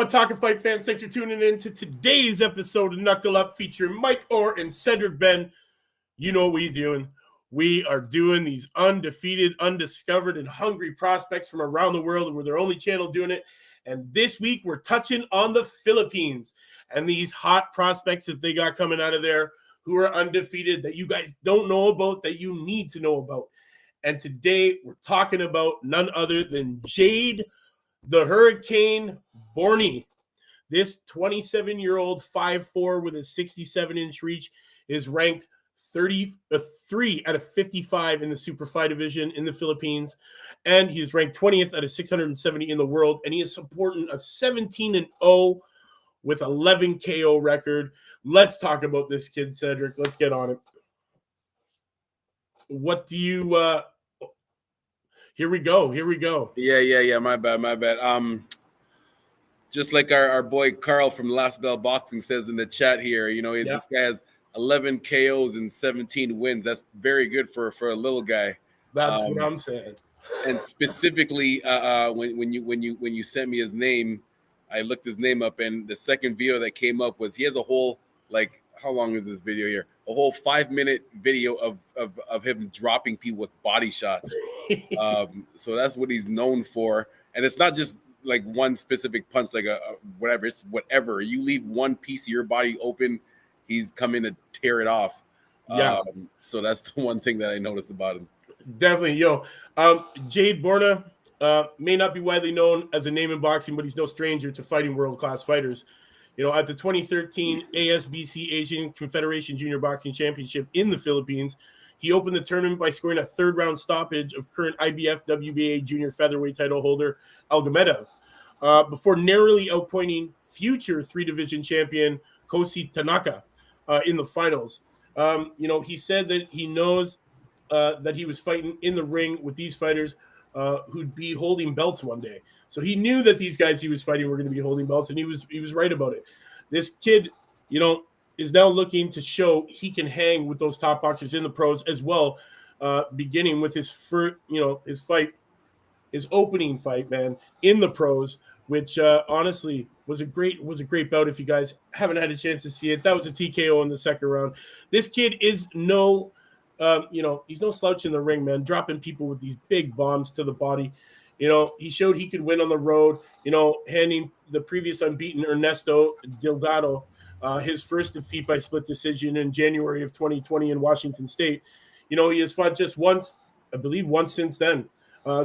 on, Talkin Fight fans? Thanks for tuning in to today's episode of Knuckle Up featuring Mike Orr and Cedric Ben. You know what we're doing. We are doing these undefeated, undiscovered, and hungry prospects from around the world. We're their only channel doing it. And this week, we're touching on the Philippines and these hot prospects that they got coming out of there who are undefeated that you guys don't know about, that you need to know about. And today, we're talking about none other than Jade the Hurricane Bornea. This 27-year-old 5'4" with a 67-inch reach is ranked 33 out of 55 in the super-fly division in the Philippines, and he is ranked 20th out of 670 in the world, and he is supporting a 17-0 with 11 KO record. Let's talk about this kid, Cedric. Let's get on it. What do you Here we go. Yeah. My bad. Just like our boy Carl from Last Bell Boxing says in the chat here, this guy has 11 KOs and 17 wins. That's very good for a little guy. That's what I'm saying. And specifically, when you sent me his name, I looked his name up, and the second video that came up was he has a whole, like, how long is this video here? A whole 5-minute video of him dropping people with body shots. So that's what he's known for. And it's not just like one specific punch, like a whatever. It's whatever. You leave one piece of your body open, he's coming to tear it off. Yes. So that's the one thing that I noticed about him. Definitely. Jade Bornea may not be widely known as a name in boxing, but he's no stranger to fighting world-class fighters. At the 2013 ASBC Asian Confederation Junior Boxing Championship in the Philippines, he opened the tournament by scoring a third-round stoppage of current IBF WBA Junior Featherweight title holder Algamedov, before narrowly outpointing future three-division champion Kosi Tanaka in the finals. He said that he knows that he was fighting in the ring with these fighters who'd be holding belts one day. So he knew that these guys he was fighting were going to be holding belts, and he was right about it. This kid, is now looking to show he can hang with those top boxers in the pros as well, beginning with his first, his opening fight, man, in the pros, which honestly was a great bout. If you guys haven't had a chance to see it, that was a TKO in the second round. This kid is no, he's no slouch in the ring, man, dropping people with these big bombs to the body. He showed he could win on the road, handing the previous unbeaten Ernesto Delgado his first defeat by split decision in January of 2020 in Washington State. He has fought just once, I believe once since then.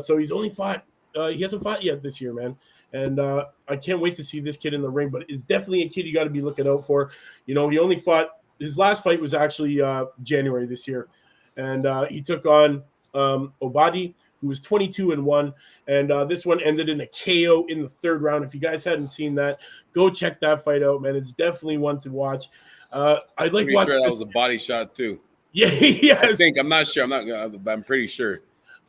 So he's only fought, he hasn't fought yet this year, man. And I can't wait to see this kid in the ring, but it's definitely a kid you got to be looking out for. He only fought, his last fight was actually January this year. And he took on Obadi, who was 22-1, and this one ended in a KO in the third round. If you guys hadn't seen that, go check that fight out, man. It's definitely one to watch. I'd like watching. Sure that was a body shot too. Yeah, yes. I'm not sure. I'm pretty sure.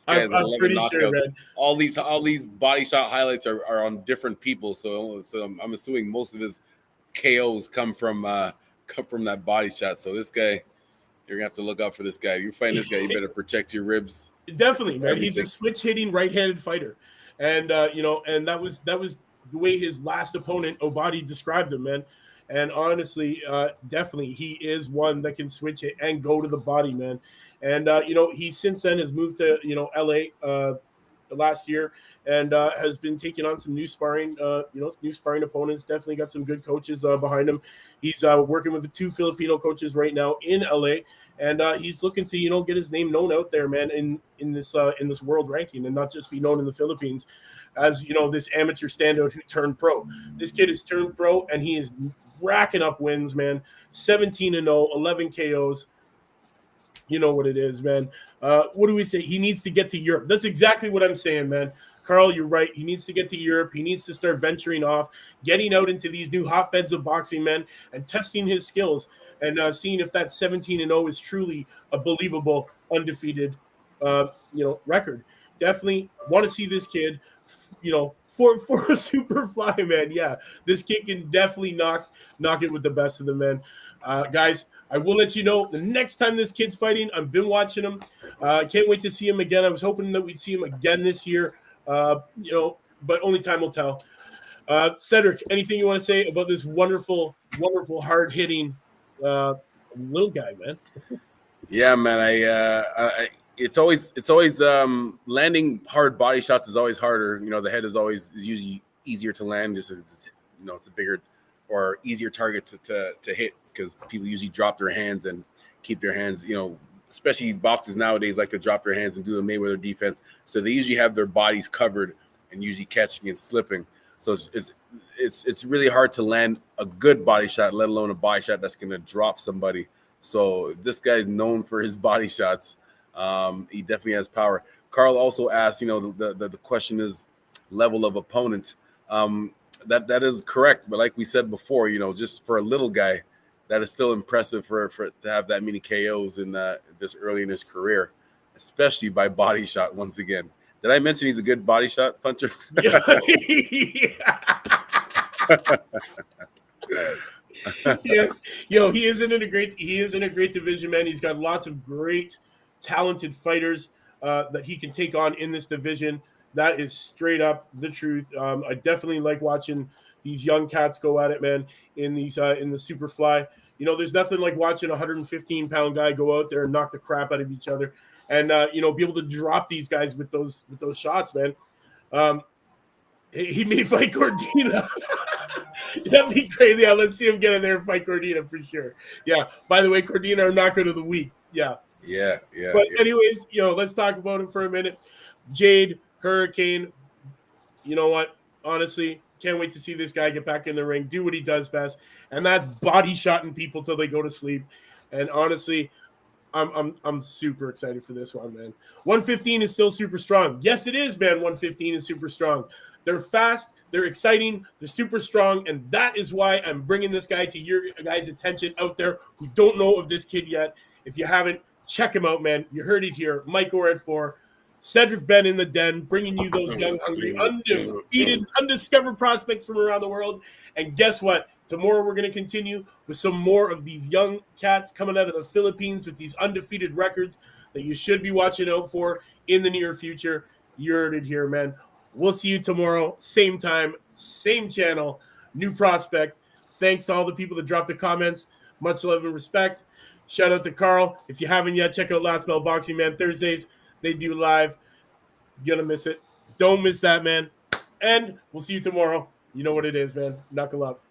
I'm pretty sure, man. All these body shot highlights are on different people, so I'm assuming most of his KOs come from that body shot. So this guy, you're gonna have to look out for this guy. If you're fighting this guy, you better protect your ribs. Definitely, man. He's a switch-hitting right-handed fighter, and and that was the way his last opponent Obadi described him, man. And honestly, definitely, he is one that can switch it and go to the body, man. And he since then has moved to LA last year and has been taking on some new sparring opponents. Definitely got some good coaches behind him. He's working with the 2 Filipino coaches right now in LA, and he's looking to get his name known out there, man, in this world ranking, and not just be known in the Philippines as this amateur standout who turned pro. This kid has turned pro, and he is racking up wins, man. 17-0, 11 KOs. You know what it is, man. What do we say? He needs to get to Europe. That's exactly what I'm saying, man. Carl, you're right. He needs to get to Europe. He needs to start venturing off, getting out into these new hotbeds of boxing, man, and testing his skills and seeing if that 17-0 is truly a believable undefeated, record. Definitely want to see this kid, for a super fly, man. Yeah, this kid can definitely knock it with the best of them, man. Guys, I will let you know the next time this kid's fighting. I've been watching him. Can't wait to see him again. I was hoping that we'd see him again this year, but only time will tell. Cedric, anything you want to say about this wonderful, wonderful, hard-hitting little guy, man? Yeah, man. It's always landing hard body shots is always harder. You know, the head is usually easier to land. Just as, you know, it's a bigger or easier target to hit because people usually drop their hands and keep their hands. You know, especially boxers nowadays like to drop their hands and do the Mayweather defense. So they usually have their bodies covered and usually catching and slipping. So it's really hard to land a good body shot, let alone a body shot that's going to drop somebody. So this guy's known for his body shots. He definitely has power. Carl also asked, you know, the question is level of opponent. That is correct. But like we said before, you know, just for a little guy, that is still impressive for to have that many KOs in this early in his career, especially by body shot once again. Did I mention he's a good body shot puncher? Yes, yo, he is in a great division, man. He's got lots of great, talented fighters that he can take on in this division. That is straight up the truth. I definitely like watching these young cats go at it, man. In the super fly, you know, there's nothing like watching a 115-pound guy go out there and knock the crap out of each other, and you know, be able to drop these guys with those shots, man. He may fight Cordina. That'd be crazy. Yeah, let's see him get in there and fight Cordina for sure. Yeah. By the way, Cordina are knockout of the week. Yeah. Yeah. But anyways, you know, let's talk about him for a minute. Jade Hurricane. You know what? Honestly, can't wait to see this guy get back in the ring, do what he does best, and that's body shotting people till they go to sleep. And honestly, I'm super excited for this one, man. 115 is still super strong. Yes, it is, man. 115 is super strong. They're fast, they're exciting, they're super strong, and that is why I'm bringing this guy to your guys' attention out there who don't know of this kid yet. If you haven't, check him out, man. You heard it here. Mike Orr at 4. Cedric Ben in the den, bringing you those young, hungry, undefeated, undiscovered prospects from around the world. And guess what? Tomorrow we're going to continue with some more of these young cats coming out of the Philippines with these undefeated records that you should be watching out for in the near future. You heard it here, man. We'll see you tomorrow, same time, same channel, new prospect. Thanks to all the people that dropped the comments. Much love and respect. Shout out to Carl. If you haven't yet, check out Last Bell Boxing, man. Thursdays, they do live. You're going to miss it. Don't miss that, man. And we'll see you tomorrow. You know what it is, man. Knuckle up.